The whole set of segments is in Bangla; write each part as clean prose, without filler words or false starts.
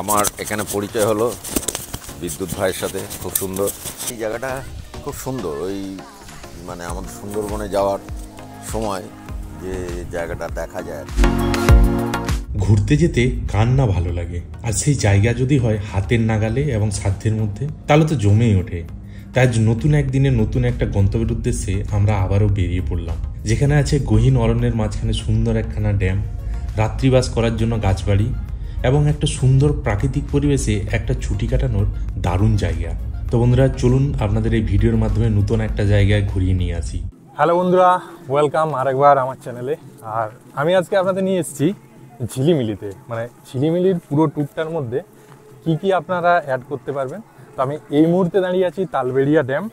আমার এখানে পরিচয় হলো বিদ্যুৎ ভাইয়ের সাথে। খুব সুন্দর এই জায়গাটা, খুব সুন্দর। ওই মানে আমাদের সুন্দরবনে যাওয়ার সময় যে জায়গাটা দেখা যায়, ঘুরতে যেতে কার না ভালো লাগে, আর সেই জায়গা যদি হয় হাতের নাগালে এবং সাধ্যের মধ্যে, তাহলে তো জমেই ওঠে। তাই নতুন একদিনে নতুন একটা গন্তব্যের উদ্দেশ্যে আমরা আবারও বেরিয়ে পড়লাম, যেখানে আছে গহীন অরণ্যের মাঝখানে সুন্দর একখানা ড্যাম, রাত্রিবাস করার জন্য গাছবাড়ি এবং একটা সুন্দর প্রাকৃতিক পরিবেশে একটা ছুটি কাটানোর দারুণ জায়গা। তো বন্ধুরা, চলুন আপনাদের এই ভিডিওর মাধ্যমে নতুন একটা জায়গায় ঘুরিয়ে নিয়ে আসি। হ্যালো বন্ধুরা, ওয়েলকাম আরেকবার আমার চ্যানেলে। আর আমি আজকে আপনাদের নিয়ে এসেছি ঝিলিমিলিতে। মানে ঝিলিমিলির পুরো ট্যুরটার মধ্যে কি কি আপনারা অ্যাড করতে পারবেন। তো আমি এই মুহূর্তে দাঁড়িয়ে আছি তালবেড়িয়া ড্যাম,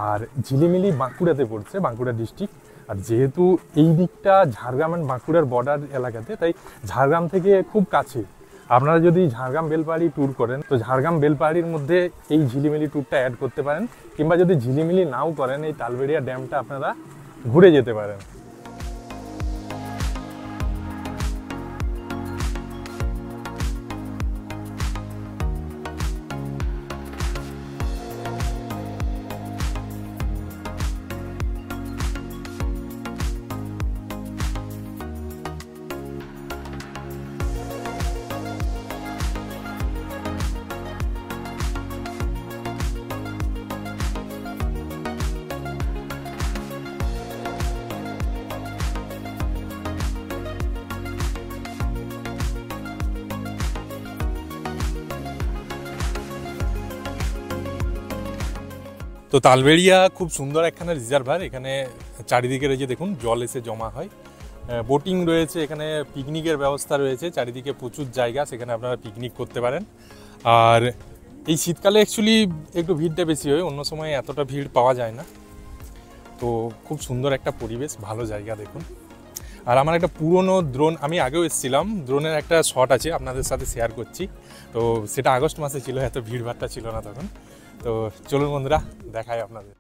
আর ঝিলিমিলি বাঁকুড়াতে পড়ছে, বাঁকুড়া ডিস্ট্রিক্ট। আর যেহেতু এই দিকটা ঝাড়গ্রাম অ্যান্ড বাঁকুড়ার বর্ডার এলাকাতে, তাই ঝাড়গ্রাম থেকে খুব কাছে। আপনারা যদি ঝাড়গ্রাম বেলপাহাড়ি ট্যুর করেন, তো ঝাড়গ্রাম বেলপাহাড়ির মধ্যে এই ঝিলিমিলি ট্যুরটা অ্যাড করতে পারেন, কিংবা যদি ঝিলিমিলি নাও করেন, এই তালবেড়িয়া ড্যামটা আপনারা ঘুরে যেতে পারেন। তো তালবেড়িয়া খুব সুন্দর একখানা রিজার্ভার। এখানে চারিদিকে রয়েছে, দেখুন জল এসে জমা হয়, বোটিং রয়েছে, এখানে পিকনিকের ব্যবস্থা রয়েছে, চারিদিকে প্রচুর জায়গা, সেখানে আপনারা পিকনিক করতে পারেন। আর এই শীতকালে অ্যাকচুয়ালি একটু ভিড়টা বেশি হয়, অন্য সময় এতটা ভিড় পাওয়া যায় না। তো খুব সুন্দর একটা পরিবেশ, ভালো জায়গা দেখুন। আর আমার একটা পুরনো ড্রোন, আমি আগেও এসেছিলাম, ড্রোনের একটা শট আছে, আপনাদের সাথে শেয়ার করছি। তো সেটা আগস্ট মাসে ছিল, এত ভিড়ভাড়টা ছিল না তখন। তো চলুন বন্ধুরা, দেখাই আপনাদের।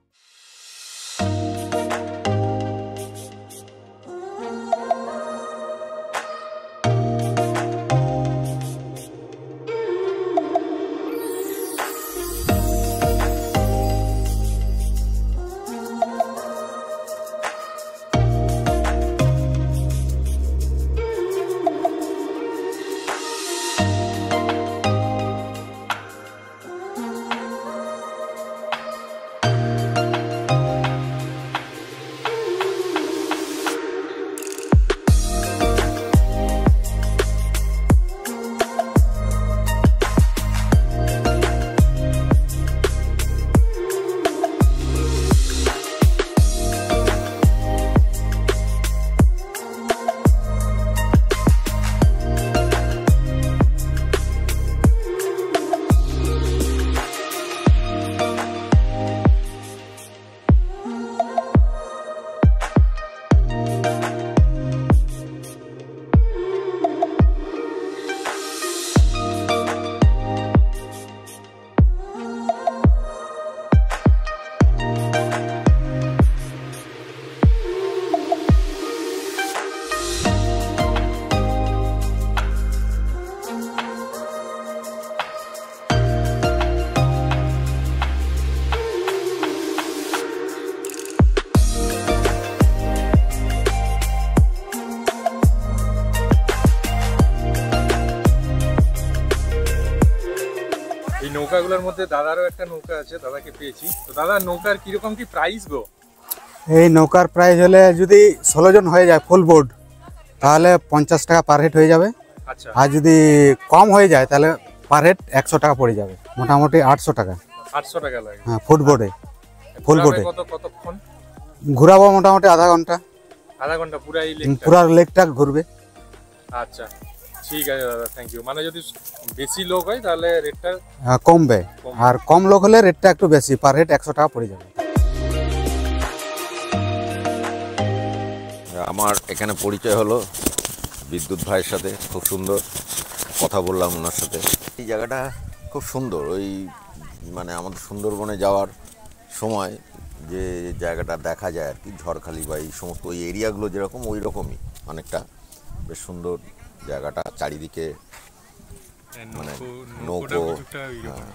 নৌকাগুলোর মধ্যে দাদারও একটা নৌকা আছে, দাদাকে পেয়েছি। তো দাদা, নৌকার কিরকম কি প্রাইস গো? এই নৌকার প্রাইস হলে যদি 16 জন হয়ে যায় ফুল বোর্ড, তাহলে 50 টাকা পার হেড হয়ে যাবে। আচ্ছা। আর যদি কম হয়ে যায় তাহলে পার হেড 100 টাকা পড়ে যাবে, মোটামুটি 800 টাকা। 800 টাকা লাগে? হ্যাঁ, ফুল বোর্ডে। ফুল বোর্ডে কতক্ষণ ঘুরাবো? মোটামুটি আধা ঘন্টা। আধা ঘন্টা পুরা লেকটা ঘুরবে। আচ্ছা, ঠিক আছে দাদা, থ্যাংক ইউ। মানে যদি বেশি লোক হয় তাহলে রেটটা কমবে, আর কম লোক হলে রেটটা একটু বেশি, পার হেড 100 টাকা পড়ে যাবে। আমার এখানে পরিচয় হলো বিদ্যুৎ ভাইয়ের সাথে। খুব সুন্দর কথা বললাম ওনার সাথে। এই জায়গাটা খুব সুন্দর। ওই মানে আমাদের সুন্দরবনে যাওয়ার সময় যে জায়গাটা দেখা যায় আর কি, ঝড়খালি বা এই সমস্ত ওই এরিয়াগুলো যেরকম, ওই রকমই অনেকটা। বেশ সুন্দর জায়গাটা, চারিদিকে মানে নৌকোটা নৌকো কিছুটা ওইরকম।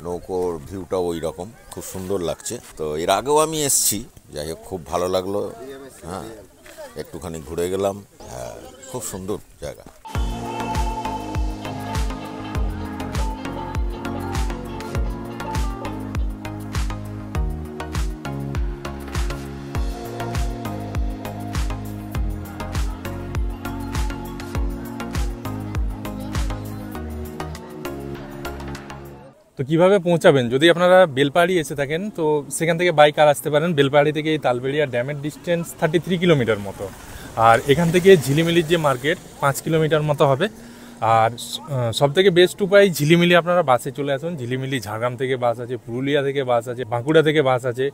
নৌকোর ভিউটাও ওই রকম, খুব সুন্দর লাগছে। তো এর আগেও আমি এসেছি, যাই হোক খুব ভালো লাগলো। হ্যাঁ, একটুখানি ঘুরে গেলাম। হ্যাঁ, খুব সুন্দর জায়গা। তো কিভাবে পৌঁছাবেন, যদি আপনারা বেলপাহাড়ি এসে থাকেন তো সেখান থেকে বাইক আর আসতে পারেন। বেলপাহাড়ি থেকে এই তালবেড়িয়া ড্যামের ডিস্টেন্স 33 কিলোমিটার মতো, আর এখান থেকে ঝিলিমিলির যে মার্কেট 5 কিলোমিটার মতো হবে। আর সব থেকে বেস্ট উপায় ঝিলিমিলি আপনারা বাসে চলে আসুন। ঝিলিমিলি ঝাড়গ্রাম থেকে বাস আছে, পুরুলিয়া থেকে বাস আছে, বাঁকুড়া থেকে বাস আছে,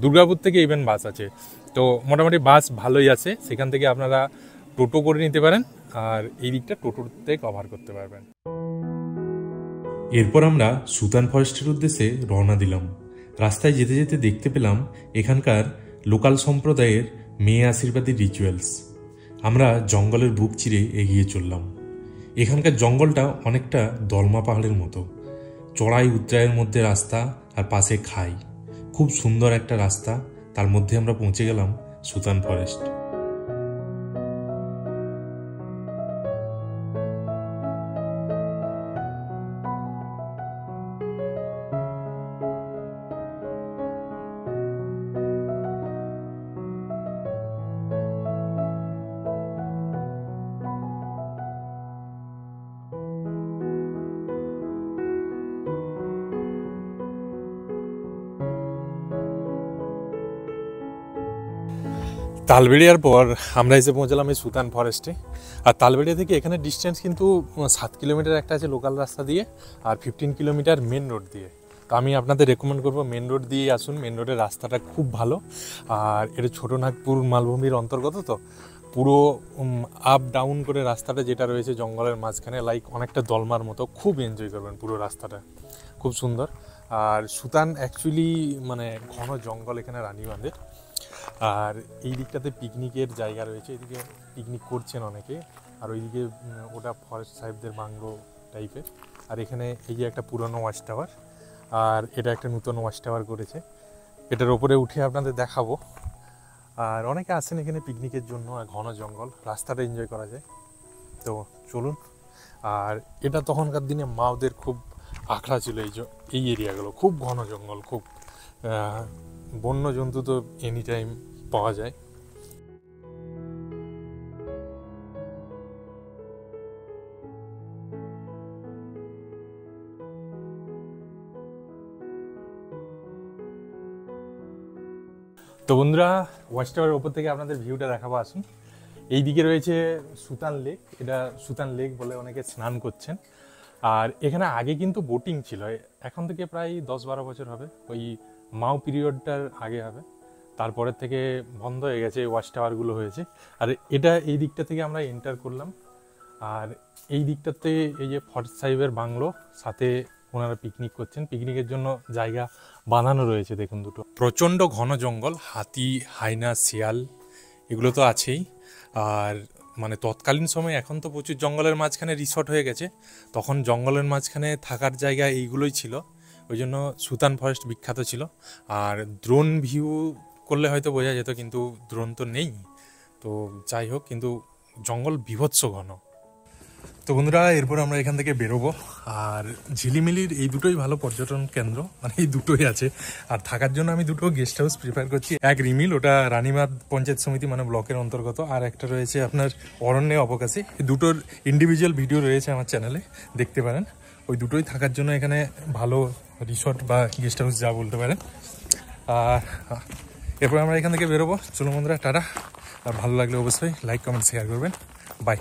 দুর্গাপুর থেকে ইভেন বাস আছে। তো মোটামুটি বাস ভালোই আছে, সেখান থেকে আপনারা টোটো করে নিতে পারেন, আর এই দিকটা টোটোতে কভার করতে পারবেন। এরপর আমরা সুতান ফরেস্টের উদ্দেশ্যে রওনা দিলাম। রাস্তায় যেতে যেতে দেখতে পেলাম এখানকার লোকাল সম্প্রদায়ের মেয়ে আশীর্বাদী রিচুয়ালস। আমরা জঙ্গলের বুক চিরে এগিয়ে চললাম। এখানকার জঙ্গলটা অনেকটা দলমা পাহাড়ের মতো, চড়াই উতরাইয়ের মধ্যে রাস্তা আর পাশে খাই। খুব সুন্দর একটা রাস্তা, তার মধ্যে আমরা পৌঁছে গেলাম সুতান ফরেস্ট। তালবেড়িয়ার পর আমরা এসে পৌঁছালাম এই সুতান ফরেস্টে। আর তালবেড়িয়া থেকে এখানে ডিস্টেন্স কিন্তু 7 কিলোমিটার একটা আছে লোকাল রাস্তা দিয়ে, আর 15 কিলোমিটার মেন রোড দিয়ে। তো আমি আপনাদের রেকমেন্ড করবো মেন রোড দিয়েই আসুন। মেন রোডের রাস্তাটা খুব ভালো, আর এটা ছোটনাগপুর মালভূমির অন্তর্গত। তো পুরো আপ ডাউন করে রাস্তাটা যেটা রয়েছে জঙ্গলের মাঝখানে, লাইক অনেকটা দলমার মতো, খুব এনজয় করবেন পুরো রাস্তাটা, খুব সুন্দর। আর সুতান অ্যাকচুয়ালি মানে ঘন জঙ্গল এখানে রানীবাঁধের। আর এই দিকটাতে পিকনিকের জায়গা রয়েছে, এদিকে পিকনিক করছেন অনেকে। আর ওইদিকে ওটা ফরেস্ট সাহেবদের বাংলো টাইপের। আর এখানে এই যে একটা পুরনো ওয়াচ টাওয়ার, আর এটা একটা নতুন ওয়াচ টাওয়ার করেছে, এটার ওপরে উঠে আপনাদের দেখাবো। আর অনেকে আসেন এখানে পিকনিকের জন্য, আর ঘন জঙ্গল, রাস্তাটা এনজয় করা যায়। তো চলুন। আর এটা তখনকার দিনে মাওদের খুব আখড়া ছিল, এই এরিয়াগুলো খুব ঘন জঙ্গল, খুব বন্য জন্তু তো এনি টাইম পাওয়া যায়। তো বন্ধুরা, ওয়াচ টাওয়ারের ওপর থেকে আপনাদের ভিউটা দেখাবো, আসুন। এই দিকে রয়েছে সুতান লেক, এটা সুতান লেক বলে অনেকে স্নান করছেন। আর এখানে আগে কিন্তু বোটিং ছিল, এখন থেকে প্রায় 10-12 বছর হবে, ওই মাও পিরিয়ডটার আগে হবে। তারপরের থেকে বন্ধ হয়ে গেছে, ওয়াচ টাওয়ারগুলো হয়েছে। আর এটা এই দিকটা থেকে আমরা এন্টার করলাম। আর এই দিকটাতে এই যে ফরেস্ট সাহেবের বাংলো, সাথে ওনারা পিকনিক করছেন, পিকনিকের জন্য জায়গা বানানো রয়েছে। দেখুন দুটো প্রচণ্ড ঘন জঙ্গল, হাতি, হায়না, শিয়াল এগুলো তো আছেই। আর মানে তৎকালীন সময়, এখন তো প্রচুর জঙ্গলের মাঝখানে রিসর্ট হয়ে গেছে, তখন জঙ্গলের মাঝখানে থাকার জায়গা এইগুলোই ছিল, ওই জন্য সুতান ফরেস্ট বিখ্যাত ছিল। আর ড্রোন ভিউ করলে হয়তো বোঝা যেত, কিন্তু ড্রোন তো নেই। তো যাই হোক, কিন্তু জঙ্গল বিভৎস ঘন। তো বন্ধুরা, এরপর আমরা এখান থেকে বেরোবো। আর ঝিলিমিলির এই দুটোই ভালো পর্যটন কেন্দ্র, মানে এই দুটোই আছে। আর থাকার জন্য আমি দুটো গেস্ট হাউস প্রিফার করছি। এক রিমিল, ওটা রানীবাঁধ পঞ্চায়েত সমিতি মানে ব্লকের অন্তর্গত, আর একটা রয়েছে আপনার অরণ্যে অবকাশে। এই দুটোর ইন্ডিভিজুয়াল ভিডিও রয়েছে আমার চ্যানেলে, দেখতে পারেন। ওই দুটোই থাকার জন্য এখানে ভালো রিসর্ট বা গেস্ট হাউস যা বলতে পারেন। আর এরপর আমরা এখান থেকে বেরোবো। চলো বন্ধুরা, টাটা। আর ভালো লাগলে অবশ্যই লাইক, কমেন্ট, শেয়ার করবেন। বাই।